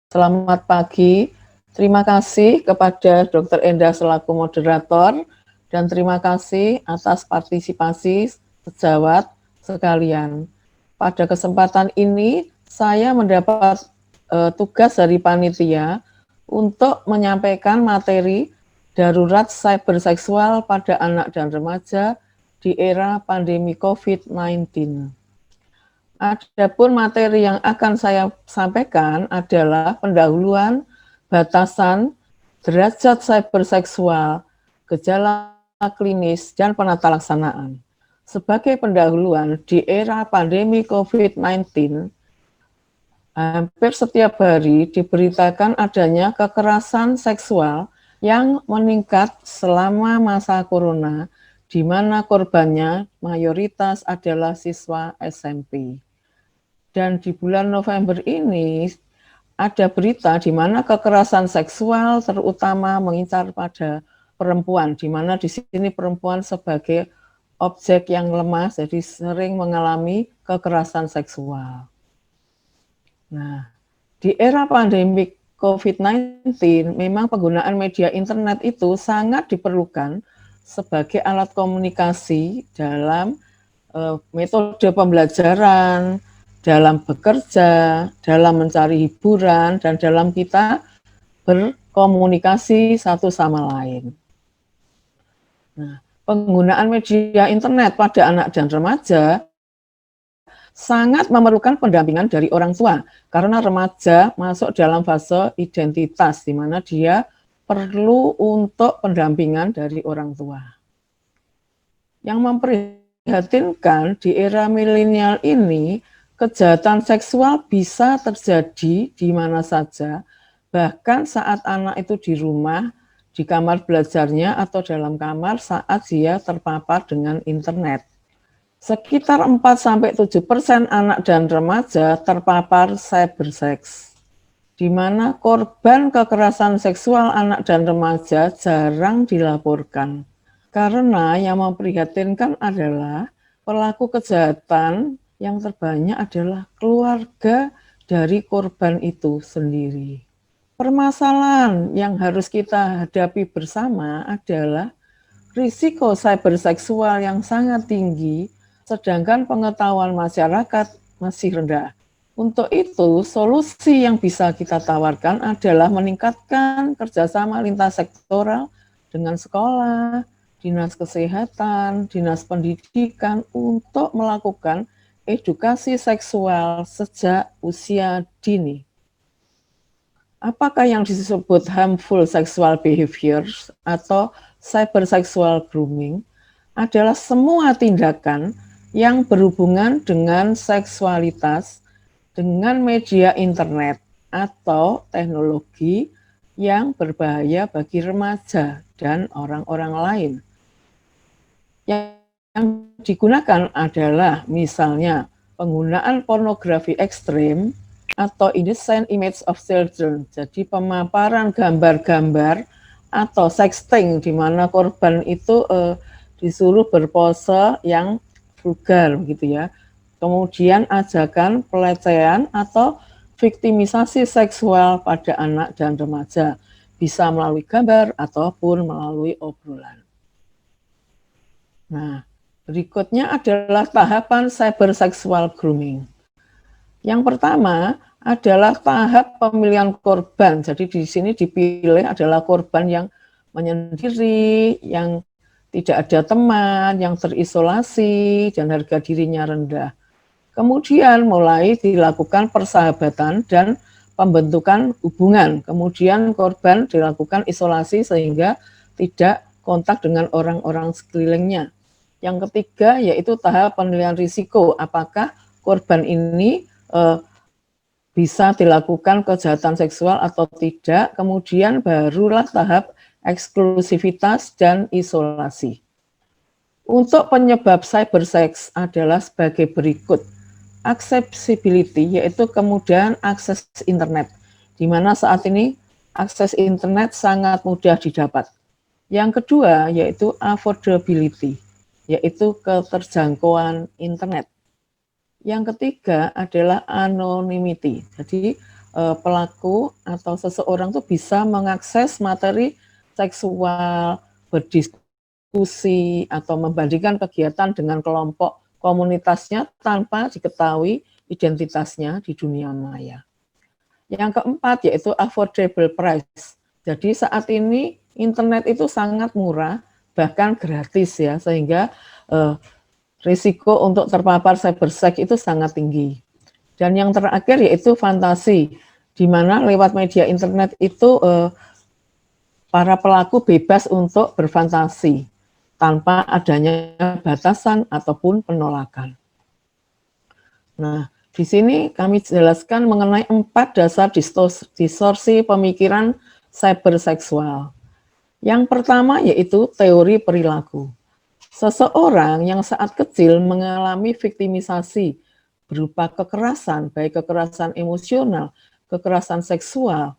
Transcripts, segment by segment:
Selamat pagi. Terima kasih kepada Dr. Endah selaku moderator dan terima kasih atas partisipasi sejawat sekalian. Pada kesempatan ini saya mendapat tugas dari panitia untuk menyampaikan materi darurat cyberseksual pada anak dan remaja di era pandemi COVID-19. Adapun materi yang akan saya sampaikan adalah pendahuluan, batasan, derajat cyberseksual, gejala klinis, dan penata laksanaan. Sebagai pendahuluan, di era pandemi COVID-19, hampir setiap hari diberitakan adanya kekerasan seksual yang meningkat selama masa corona, di mana korbannya mayoritas adalah siswa SMP. Dan di bulan November ini ada berita di mana kekerasan seksual terutama mengincar pada perempuan, di mana di sini perempuan sebagai objek yang lemah, jadi sering mengalami kekerasan seksual. Nah, di era pandemi COVID-19, memang penggunaan media internet itu sangat diperlukan sebagai alat komunikasi dalam metode pembelajaran, dalam bekerja, dalam mencari hiburan, dan dalam kita berkomunikasi satu sama lain. Nah, penggunaan media internet pada anak dan remaja sangat memerlukan pendampingan dari orang tua, karena remaja masuk dalam fase identitas, di mana dia perlu untuk pendampingan dari orang tua. Yang memprihatinkan di era milenial ini, kejahatan seksual bisa terjadi di mana saja, bahkan saat anak itu di rumah, di kamar belajarnya, atau dalam kamar saat dia terpapar dengan internet. Sekitar 4-7% anak dan remaja terpapar cybersex, di mana korban kekerasan seksual anak dan remaja jarang dilaporkan. Karena yang memprihatinkan adalah pelaku kejahatan yang terbanyak adalah keluarga dari korban itu sendiri. Permasalahan yang harus kita hadapi bersama adalah risiko cyberseksual yang sangat tinggi, sedangkan pengetahuan masyarakat masih rendah. Untuk itu, solusi yang bisa kita tawarkan adalah meningkatkan kerjasama lintas sektoral dengan sekolah, dinas kesehatan, dinas pendidikan untuk melakukan edukasi seksual sejak usia dini. Apakah yang disebut harmful sexual behaviors atau cybersexual grooming adalah semua tindakan yang berhubungan dengan seksualitas dengan media internet atau teknologi yang berbahaya bagi remaja dan orang-orang lain. Yang digunakan adalah misalnya penggunaan pornografi ekstrim atau indecent image of children, jadi pemaparan gambar-gambar atau sexting di mana korban itu disuruh berpose yang vulgar gitu ya. Kemudian ajakan pelecehan atau viktimisasi seksual pada anak dan remaja, bisa melalui gambar ataupun melalui obrolan. Nah, berikutnya adalah tahapan cybersexual grooming. Yang pertama adalah tahap pemilihan korban. Jadi di sini dipilih adalah korban yang menyendiri, yang tidak ada teman, yang terisolasi, dan harga dirinya rendah. Kemudian mulai dilakukan persahabatan dan pembentukan hubungan. Kemudian korban dilakukan isolasi sehingga tidak kontak dengan orang-orang sekelilingnya. Yang ketiga yaitu tahap penilaian risiko. Apakah korban ini bisa dilakukan kejahatan seksual atau tidak. Kemudian barulah tahap eksklusivitas dan isolasi. Untuk penyebab cybersex adalah sebagai berikut. Accessibility, yaitu kemudahan akses internet, di mana saat ini akses internet sangat mudah didapat. Yang kedua yaitu affordability, yaitu keterjangkauan internet. Yang ketiga adalah anonymity, jadi pelaku atau seseorang tuh bisa mengakses materi seksual, berdiskusi, atau membandingkan kegiatan dengan kelompok komunitasnya tanpa diketahui identitasnya di dunia maya. Yang keempat yaitu affordable price. Jadi saat ini internet itu sangat murah, bahkan gratis ya, sehingga risiko untuk terpapar cybersex itu sangat tinggi. Dan yang terakhir yaitu fantasi, di mana lewat media internet itu para pelaku bebas untuk berfantasi tanpa adanya batasan ataupun penolakan. Nah, di sini kami jelaskan mengenai 4 dasar distorsi pemikiran cyberseksual. Yang pertama yaitu teori perilaku. Seseorang yang saat kecil mengalami viktimisasi berupa kekerasan, baik kekerasan emosional, kekerasan seksual,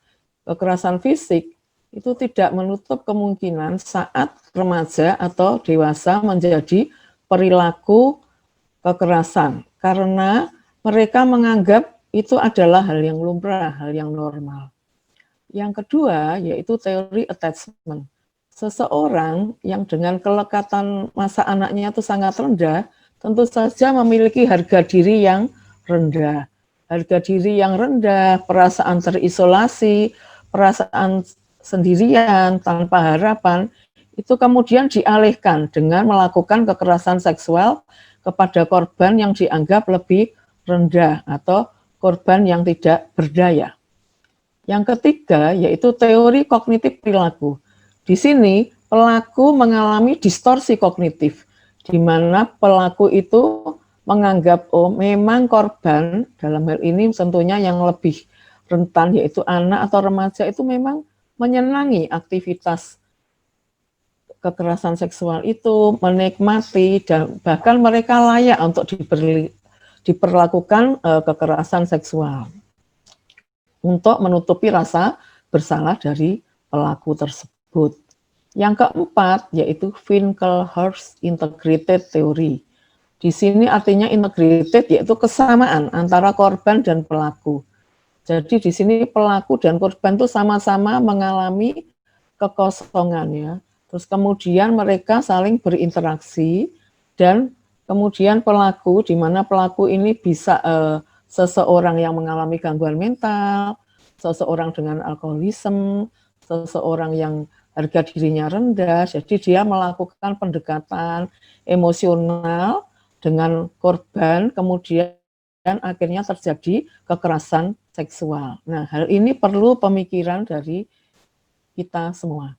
kekerasan fisik, itu tidak menutup kemungkinan saat remaja atau dewasa menjadi perilaku kekerasan, karena mereka menganggap itu adalah hal yang lumrah, hal yang normal. Yang kedua yaitu teori attachment. Seseorang yang dengan kelekatan masa anaknya itu sangat rendah, tentu saja memiliki harga diri yang rendah. Harga diri yang rendah, perasaan terisolasi, perasaan sendirian, tanpa harapan, itu kemudian dialihkan dengan melakukan kekerasan seksual kepada korban yang dianggap lebih rendah atau korban yang tidak berdaya. Yang ketiga yaitu teori kognitif perilaku. Di sini pelaku mengalami distorsi kognitif, di mana pelaku itu menganggap memang korban, dalam hal ini tentunya yang lebih rentan yaitu anak atau remaja itu memang menyenangi aktivitas kekerasan seksual itu, menikmati, dan bahkan mereka layak untuk diperlakukan kekerasan seksual untuk menutupi rasa bersalah dari pelaku tersebut. Yang keempat yaitu Finkelhurst Integrated Theory. Di sini artinya integrated yaitu kesamaan antara korban dan pelaku. Jadi di sini pelaku dan korban itu sama-sama mengalami kekosongan ya. Terus kemudian mereka saling berinteraksi dan kemudian pelaku, di mana pelaku ini bisa seseorang yang mengalami gangguan mental, seseorang dengan alkoholisme, seseorang yang harga dirinya rendah, jadi dia melakukan pendekatan emosional dengan korban, kemudian akhirnya terjadi kekerasan seksual. Nah, hal ini perlu pemikiran dari kita semua.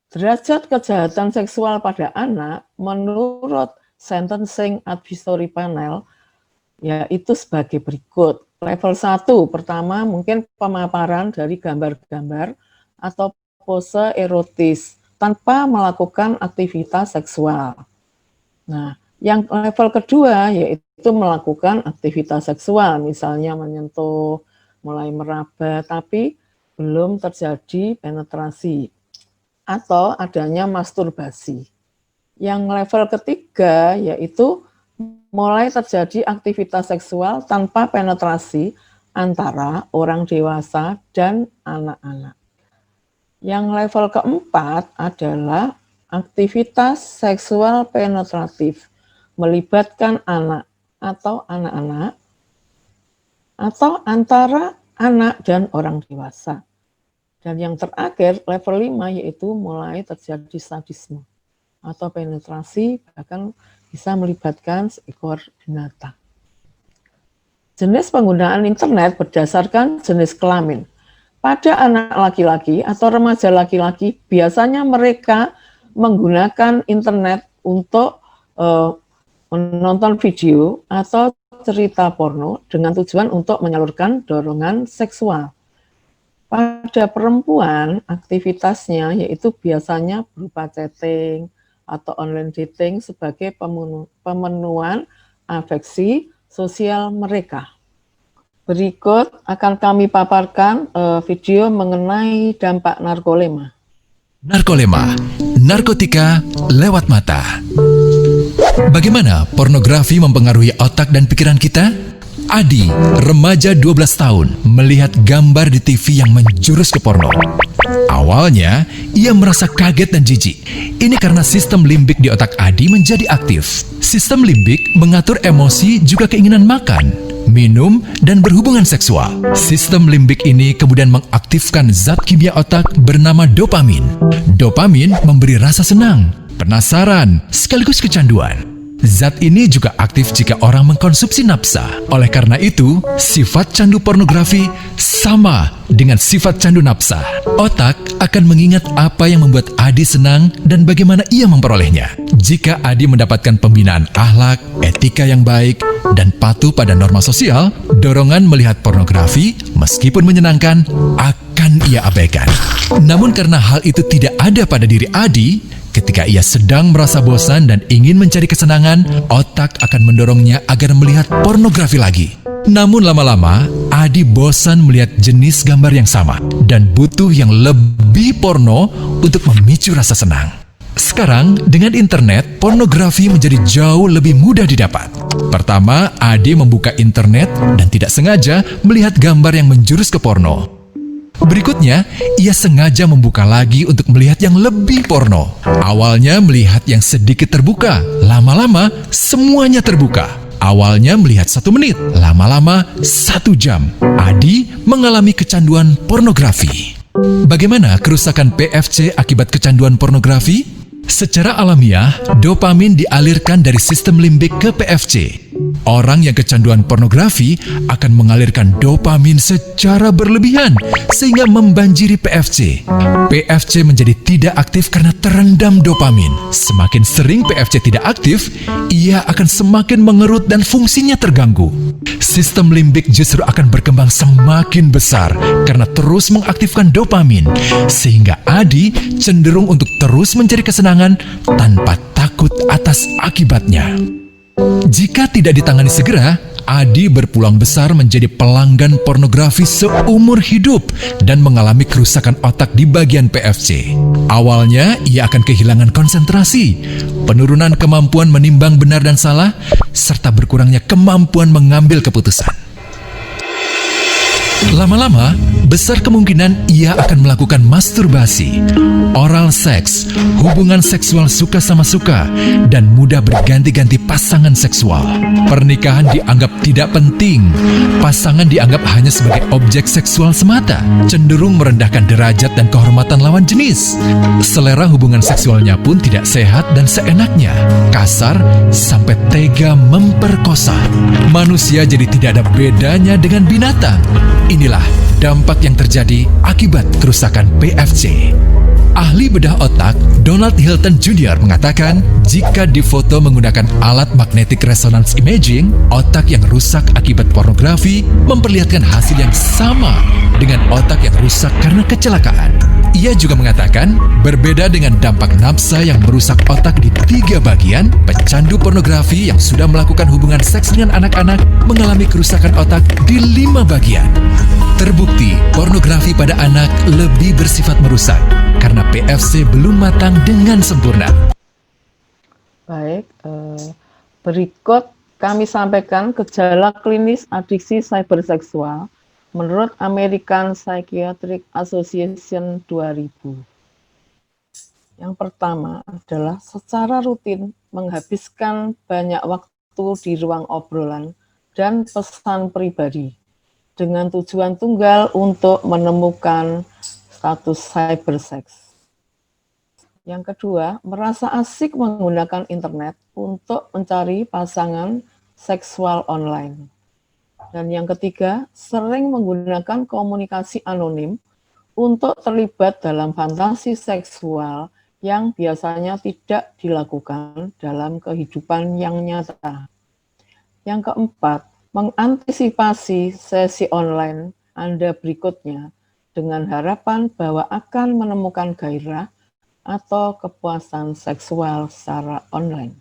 Derajat kejahatan seksual pada anak menurut Sentencing Advisory Panel yaitu sebagai berikut. Level 1, pertama mungkin pemaparan dari gambar-gambar atau pose erotis tanpa melakukan aktivitas seksual. Nah, yang level kedua yaitu melakukan aktivitas seksual, misalnya menyentuh, mulai meraba, tapi belum terjadi penetrasi atau adanya masturbasi. Yang level ketiga yaitu mulai terjadi aktivitas seksual tanpa penetrasi antara orang dewasa dan anak-anak. Yang level keempat adalah aktivitas seksual penetratif, melibatkan anak atau anak-anak, atau antara anak dan orang dewasa. Dan yang terakhir, level 5 yaitu mulai terjadi sadisme atau penetrasi, bahkan bisa melibatkan seekor binatang. Jenis penggunaan internet berdasarkan jenis kelamin. Pada anak laki-laki atau remaja laki-laki, biasanya mereka menggunakan internet untuk menonton video atau cerita porno dengan tujuan untuk menyalurkan dorongan seksual. Pada perempuan, aktivitasnya yaitu biasanya berupa chatting atau online dating sebagai pemenuhan afeksi sosial mereka. Berikut akan kami paparkan video mengenai dampak narkolema. Narkolema, narkotika lewat mata. Bagaimana pornografi mempengaruhi otak dan pikiran kita? Adi, remaja 12 tahun, melihat gambar di TV yang menjurus ke porno. Awalnya, ia merasa kaget dan jijik. Ini karena sistem limbik di otak Adi menjadi aktif. Sistem limbik mengatur emosi juga keinginan makan, minum, dan berhubungan seksual. Sistem limbik ini kemudian mengaktifkan zat kimia otak bernama dopamin. Dopamin memberi rasa senang, penasaran, sekaligus kecanduan. Zat ini juga aktif jika orang mengkonsumsi nafsa. Oleh karena itu, sifat candu pornografi sama dengan sifat candu nafsa. Otak akan mengingat apa yang membuat Adi senang dan bagaimana ia memperolehnya. Jika Adi mendapatkan pembinaan akhlak, etika yang baik, dan patuh pada norma sosial, dorongan melihat pornografi, meskipun menyenangkan, akan ia abaikan. Namun karena hal itu tidak ada pada diri Adi, ketika ia sedang merasa bosan dan ingin mencari kesenangan, otak akan mendorongnya agar melihat pornografi lagi. Namun lama-lama, Adi bosan melihat jenis gambar yang sama dan butuh yang lebih porno untuk memicu rasa senang. Sekarang, dengan internet, pornografi menjadi jauh lebih mudah didapat. Pertama, Adi membuka internet dan tidak sengaja melihat gambar yang menjurus ke porno. Berikutnya, ia sengaja membuka lagi untuk melihat yang lebih porno. Awalnya melihat yang sedikit terbuka, lama-lama semuanya terbuka. Awalnya melihat 1 menit, lama-lama 1 jam. Adi mengalami kecanduan pornografi. Bagaimana kerusakan PFC akibat kecanduan pornografi? Secara alamiah, dopamin dialirkan dari sistem limbik ke PFC. Orang yang kecanduan pornografi akan mengalirkan dopamin secara berlebihan sehingga membanjiri PFC. PFC menjadi tidak aktif karena terendam dopamin. Semakin sering PFC tidak aktif, ia akan semakin mengerut dan fungsinya terganggu. Sistem limbik justru akan berkembang semakin besar karena terus mengaktifkan dopamin, sehingga Adi cenderung untuk terus mencari kesenangan tanpa takut atas akibatnya. Jika tidak ditangani segera, Adi berpeluang besar menjadi pelanggan pornografi seumur hidup dan mengalami kerusakan otak di bagian PFC. Awalnya, ia akan kehilangan konsentrasi, penurunan kemampuan menimbang benar dan salah, serta berkurangnya kemampuan mengambil keputusan. Lama-lama, besar kemungkinan ia akan melakukan masturbasi, oral seks, hubungan seksual suka sama suka, dan mudah berganti-ganti pasangan seksual. Pernikahan dianggap tidak penting, pasangan dianggap hanya sebagai objek seksual semata, cenderung merendahkan derajat dan kehormatan lawan jenis. Selera hubungan seksualnya pun tidak sehat dan seenaknya, kasar sampai tega memperkosa. Manusia jadi tidak ada bedanya dengan binatang. Inilah dampak yang terjadi akibat kerusakan PFC. Ahli bedah otak Donald Hilton Jr. mengatakan, jika difoto menggunakan alat magnetic resonance imaging, otak yang rusak akibat pornografi memperlihatkan hasil yang sama dengan otak yang rusak karena kecelakaan. Ia juga mengatakan, berbeda dengan dampak nafsa yang merusak otak di 3 bagian, pecandu pornografi yang sudah melakukan hubungan seks dengan anak-anak mengalami kerusakan otak di 5 bagian. Terbukti, pornografi pada anak lebih bersifat merusak karena PFC belum matang dengan sempurna. Baik, berikut kami sampaikan gejala klinis adiksi cyberseksual menurut American Psychiatric Association 2000. Yang pertama adalah secara rutin menghabiskan banyak waktu di ruang obrolan dan pesan pribadi dengan tujuan tunggal untuk menemukan status cybersex. Yang kedua, merasa asik menggunakan internet untuk mencari pasangan seksual online. Dan yang ketiga, sering menggunakan komunikasi anonim untuk terlibat dalam fantasi seksual yang biasanya tidak dilakukan dalam kehidupan yang nyata. Yang keempat, mengantisipasi sesi online Anda berikutnya dengan harapan bahwa akan menemukan gairah atau kepuasan seksual secara online.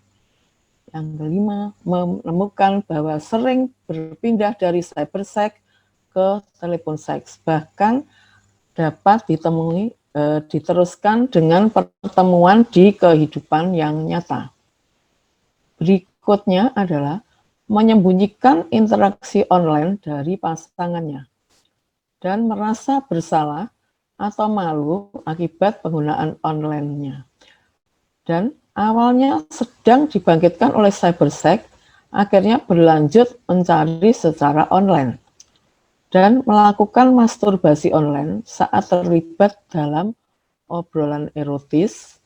Yang kelima, menemukan bahwa sering berpindah dari cybersex ke telepon seks, bahkan dapat diteruskan dengan pertemuan di kehidupan yang nyata. Berikutnya adalah menyembunyikan interaksi online dari pasangannya dan merasa bersalah atau malu akibat penggunaan online-nya. Dan awalnya sedang dibangkitkan oleh cybersex, akhirnya berlanjut mencari secara online dan melakukan masturbasi online saat terlibat dalam obrolan erotis,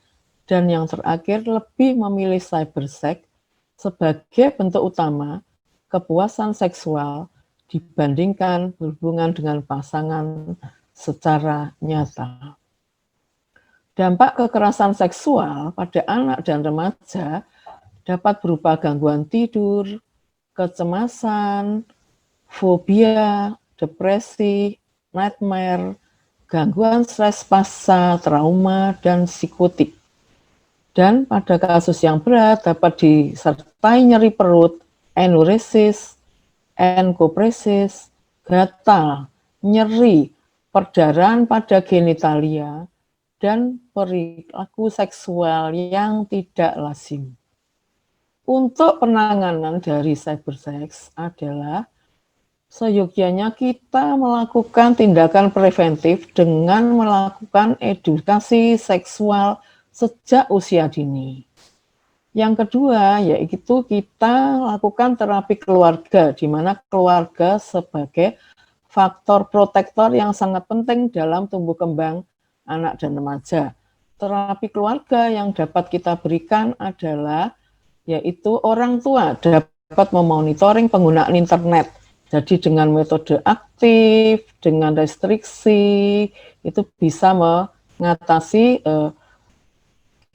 dan yang terakhir lebih memilih cybersex sebagai bentuk utama kepuasan seksual dibandingkan berhubungan dengan pasangan secara nyata. Dampak kekerasan seksual pada anak dan remaja dapat berupa gangguan tidur, kecemasan, fobia, depresi, nightmare, gangguan stres pasca, trauma, dan psikotik. Dan pada kasus yang berat dapat disertai nyeri perut, enuresis, enkopresis, gatal, nyeri, perdarahan pada genitalia, dan perilaku seksual yang tidak lazim. Untuk penanganan dari cybersex adalah seyogyanya kita melakukan tindakan preventif dengan melakukan edukasi seksual sejak usia dini. Yang kedua, yaitu kita lakukan terapi keluarga, di mana keluarga sebagai faktor protektor yang sangat penting dalam tumbuh kembang anak dan remaja. Terapi keluarga yang dapat kita berikan adalah yaitu orang tua dapat memonitoring penggunaan internet. Jadi dengan metode aktif, dengan restriksi, itu bisa mengatasi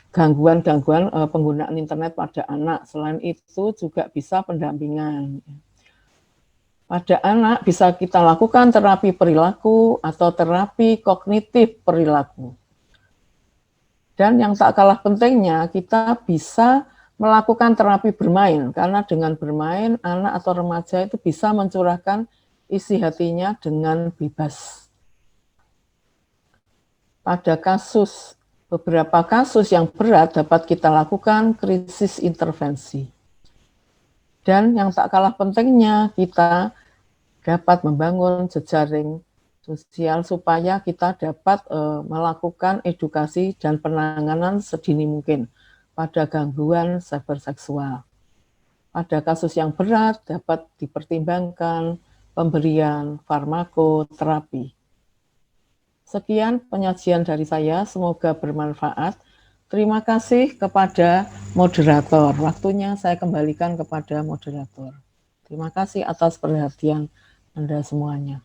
gangguan-gangguan penggunaan internet pada anak. Selain itu juga bisa pendampingan. Pada anak bisa kita lakukan terapi perilaku atau terapi kognitif perilaku. Dan yang tak kalah pentingnya, kita bisa melakukan terapi bermain, karena dengan bermain, anak atau remaja itu bisa mencurahkan isi hatinya dengan bebas. Pada beberapa kasus yang berat dapat kita lakukan krisis intervensi. Dan yang tak kalah pentingnya, kita dapat membangun jejaring sosial supaya kita dapat melakukan edukasi dan penanganan sedini mungkin pada gangguan cyberseksual. Pada kasus yang berat dapat dipertimbangkan pemberian farmakoterapi. Sekian penyajian dari saya, semoga bermanfaat. Terima kasih kepada moderator. Waktunya saya kembalikan kepada moderator. Terima kasih atas perhatian Anda semuanya.